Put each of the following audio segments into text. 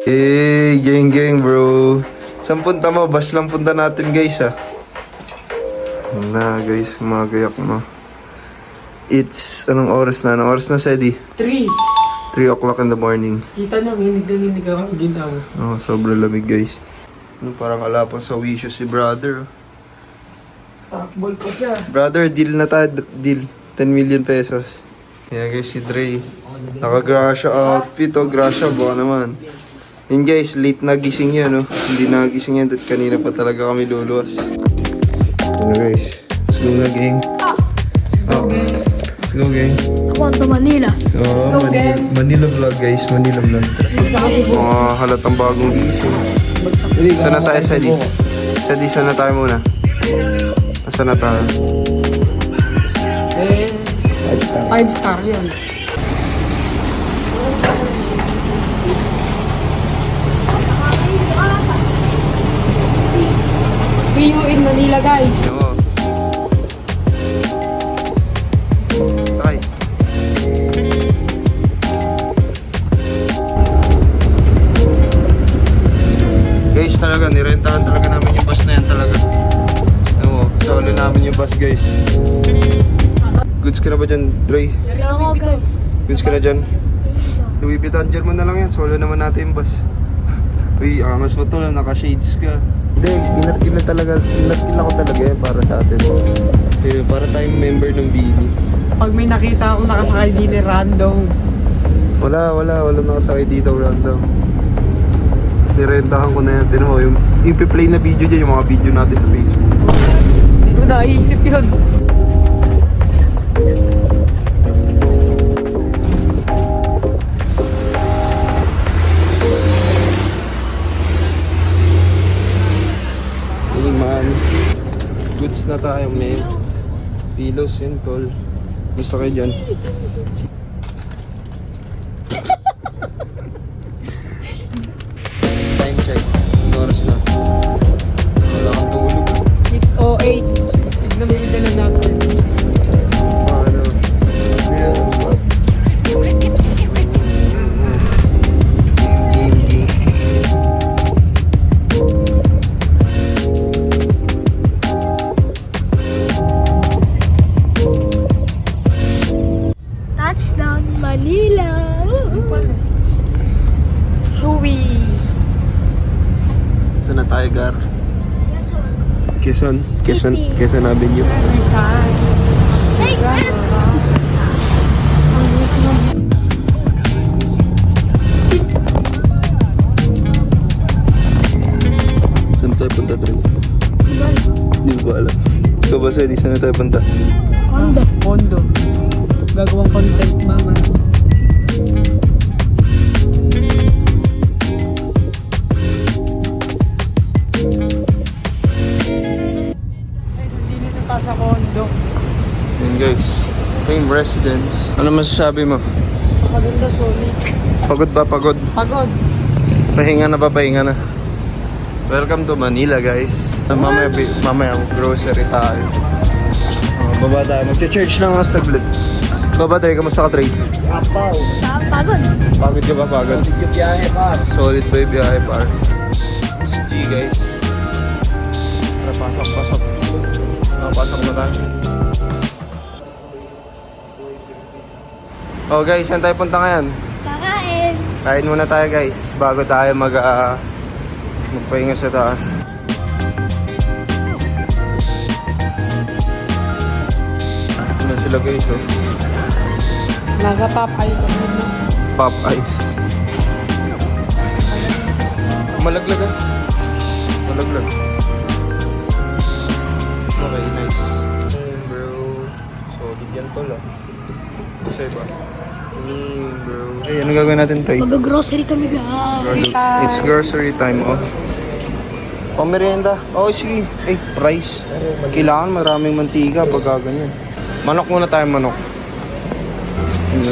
Hey, gang bro. Saan punta mo? Bus lang punta natin guys na guys, magayak mo. It's, anong oras na? Anong oras na, Sedi? 3 o'clock in the morning. Kita niya, hinig ang ginaw. Oh, sobrang lamig guys. Parang alapang sa wisyo si brother. Stockball pa siya. Brother, deal na tayo. Deal. 10 million pesos. Yan guys, si Dre. Naka-Gracia outfit. Oh, Gracia, baka naman. Yun guys, late na gising yan. Oh. Hindi nagising yan. At kanina pa talaga kami luluwas. Ano guys? Let's go na, gang. Oh. Let's go, gang. Come on to Manila. Oh, Manila vlog guys. Manila vlog. Halatang bagong gising. Saan na tayo, Sadi? Sadi, saan na tayo muna? Saan na tayo? 5 star yun. See you in Manila, guys. Oo. Sakay. Guys, talaga, nirentahan talaga namin yung bus na yan talaga. Oo, solo namin yung bus guys. Goods ka na ba dyan, Dre? Hello guys. Goods ka na dyan? Louis Vuitton, dyan mo na lang yan. Solo naman natin yung bus. Uy, angas mo to lang, naka-shades ka. Hindi, inarkil ako talaga yan para sa atin. Para tayong member ng Bini. Pag may nakita akong nakasakay din random. Wala nakasakay dito random. Nirentahan ko na yan. Tinan mo, yung play na video dyan, yung mga video natin sa Facebook. Hindi ko naisip yun. Hey man, goods na tayo, man. Pilos yan, tol. Gusto kayo dyan? Time check. Anong oras na? Wala kang tulog. 6:08. Tignan mo yung dala natin. Paano? Game. Touchdown Manila. Suwi. Saan na tayo, Gar? Quezon City. Quezon Avenue. Hey, Saan na tayo punta, Dre? Hindi ko ba alam. Ikaw ba, Sedi? Saan na tayo punta? Honda. Pondo. Gagawang content, mama. Hindi nito ta sa condo. Yan guys, yung residence. Ano masasabi mo? Maganda, solid. Pagod ba? Pagod? Pagod. Pahinga na ba? Pahinga na. Welcome to Manila guys. Mamaya grocery tayo. Baba tayo. Mag-church lang nga saglit. Baba tayo. Kamusta ka, Trey? Apaw. Pagod. Pagod ka ba? Pagod? Yung biyahe pa. Solid ba yung biyahe, par? Sige guys. Tara, pasok. Pasok na tayo. Oh guys, saan tayo punta ngayon? Kakain. Kain muna tayo guys, bago tayo magpahinga sa taas. Ano sila guys, oh? Nasa Popeye kami, no? Pop ice. Malaglag ah. Malaglag. Okay, nice. Bro, solid yan tol ah. Kasi ba? Bro. Hey, ano gagawin natin, Trey? Mag-grocery kami guys. It's grocery time, oh. Pamerienda. Oh, sige. Ay, rice. Kailangan maraming mantika pagka ganyan. Manok muna tayo, manok. Ano?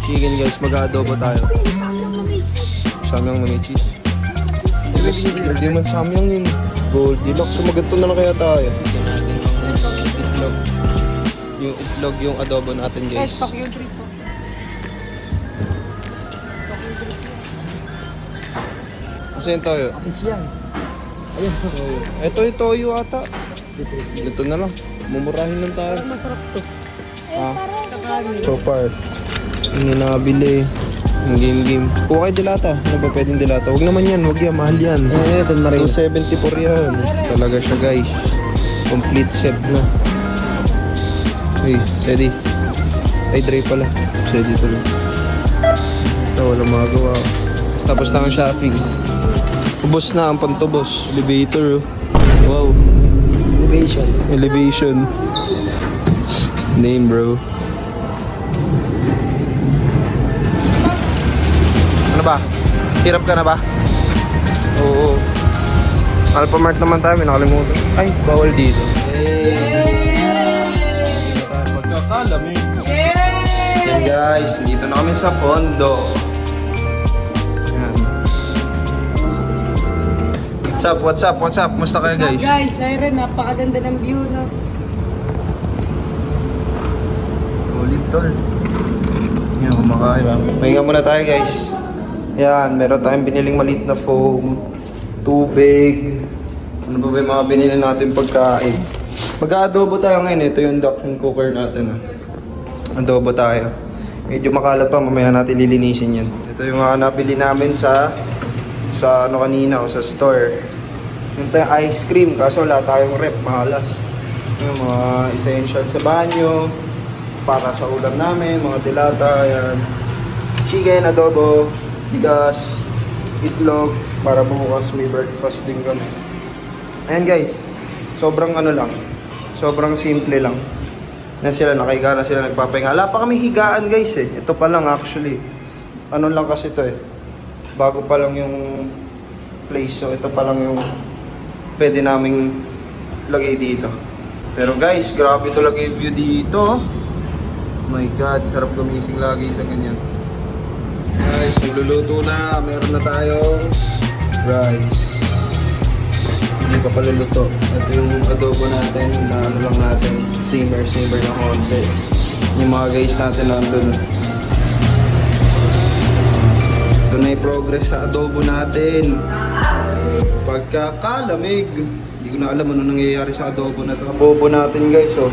Chicken guys, mag-adobo tayo. Samyang na may cheese. Hindi man samyang yun. Goldilocks. So, maganto na lang kaya tayo. itlog. Yung itlog, yung adobo natin guys. Stock yung trip po. Kasi yung toyo. Kapis yan. Ayun po. Ito yung toyo ata. Ito na lang. Mumurahin lang tayo. Masarap to. Ah, Kakanin. so far, hindi nabili. Yung game. Kuha kayo dilata. Ano ba pwedeng dilata? Huwag naman yan. Huwag yan. Mahal yan. San Marino. 274 yan. Talaga siya guys. Complete set na. Uy, Sedi. Ay, Dre pala. Sedi pala. Ito, walang magagawa. Tapos na ang shopping. Ubos na ang pantubos. Elevator. Oh. Wow. Elevation. Elevation. Name bro. Ano ba? Hirap ka na ba? Oo. Alphamart naman tayo, may nakalimutan. Ay, bawal dito. Pagkakalamig. Yan guys, dito na kami sa Pondo. Yan. What's up? Musta kayo guys? Guys, Lyren, napakaganda ng view, no? Solid tol. Yan, kumakain lang. Pahinga muna tayo guys. Yan, meron tayong biniling maliit na foam, tubig. Ano ba ba yung mga binili natin pagkain? Mag-aadobo tayo ngayon. Ito yung induction cooker natin. Adobo tayo. Medyo makalat pa, mamaya natin lilinisin yan. Ito yung nabili namin sa ano kanina o sa store. Yung tayong ice cream, kaso wala tayong rep, mahalas. Yung mga essentials sa banyo, para sa ulam namin, mga dilata, yan. Chicken, adobo, bigas, itlog, para bukas may breakfast din kami. Ayan guys, sobrang ano lang, sobrang simple lang. Na sila, nakahiga na sila, nagpapahinga. Wala pa kami higaan guys eh. Ito pa lang actually. Ano lang kasi ito eh. Bago pa lang yung place, so ito pa lang yung pwede naming lagay dito. Pero guys, grabe talaga yung view dito. My God, sarap gumising lagi sa ganyan. Guys, nagluluto na. Meron na tayong rice. Hindi pa pala luto. Ito yung adobo natin. Na ano lang natin. Simmer na konti. Yung mga guys natin nandun. Ito na yung progress sa adobo natin. Pagkakalamig. Hindi ko na alam ano nangyayari sa adobo na ito. Adobo natin guys, oh.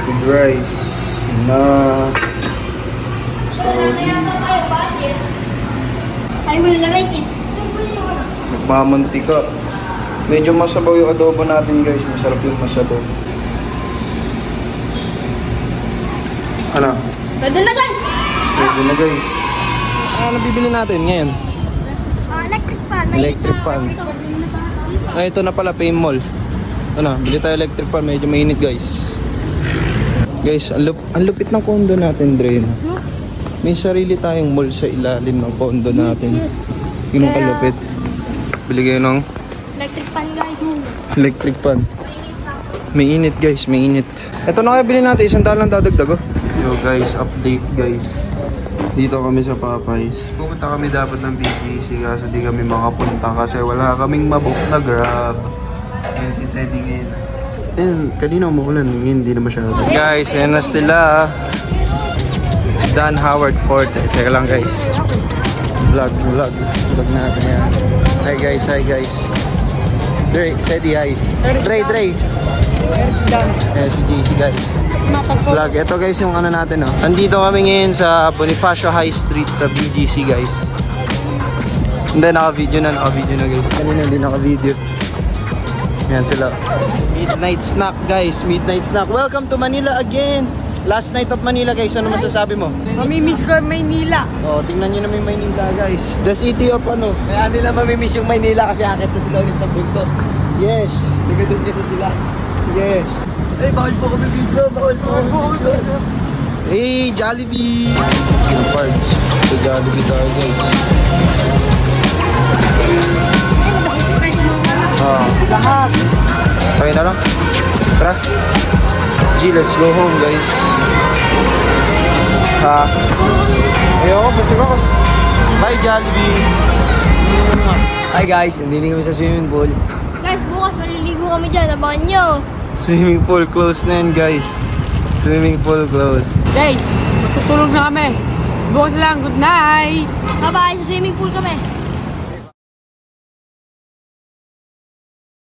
With rice. Na I will like it. nagmamantika. Medyo masabaw yung adobo natin guys. Masarap yung masabaw. Ano? Pwede na guys! Pwede na guys. Ano bibili natin ngayon? Electric pan. Electric fan. Ay, ito na pala, Fame Mall. Ano, bili tayo electric fan. Medyo mainit guys. Guys, ang lupit ng condo natin, Dre. May sarili tayong mall sa ilalim ng condo natin. Yes. Yung kalupit. Bili kayo ng Electric pan guys. electric fan. May init guys, may init. Ito na kaya bilhin natin, 100 lang dadagdag oh. Yo guys, update guys. Dito kami sa Popeyes. Pupunta kami dapat ng BGC kasi di kami makapunta kasi wala kaming mabook na Grab. Yan si Sedi ngayon. Ayun, kanina umuulan, ngayon hindi na masyado. Guys, yan na sila. Si Dan Howard Forte. Teka lang guys. Vlog natin yan. Hi guys. Dre, Sedi, hi. Dre. Eh, si JC guys. Vlog. Ito guys yung ano natin oh. Nandito kami ngayon sa Bonifacio High Street sa BGC guys. Hindi, naka-video na guys. Kanina hindi naka-video. Yan sila. Midnight snack guys. Midnight snack. Welcome to Manila again. Last night of Manila guys. Ano masasabi mo? Mamimiss ko ang Maynila. Oh, tingnan nyo naman yung Maynila guys. The city of ano? Kaya nila mamimiss yung Maynila kasi akit na sila ulit ng bundok. Yes. Ligadun kasi sila. Yes. Ay, bawal po kami video. Bawal po kami video. Hey, Jollibee! Yung parts. Sa Jollibee tayo guys. Lahat. Okay na lang. Tara. G, let's go home guys. Ayoko, busog ako. Bye Jollibee! Hi guys, hindi kami sa swimming pool. Guys, bukas maliligo kami dyan. Abangan nyo. Swimming pool close na yan, guys. Swimming pool close. Guys, matutulog na kami. Bukas lang, good night! Bye-bye, sa swimming pool kami.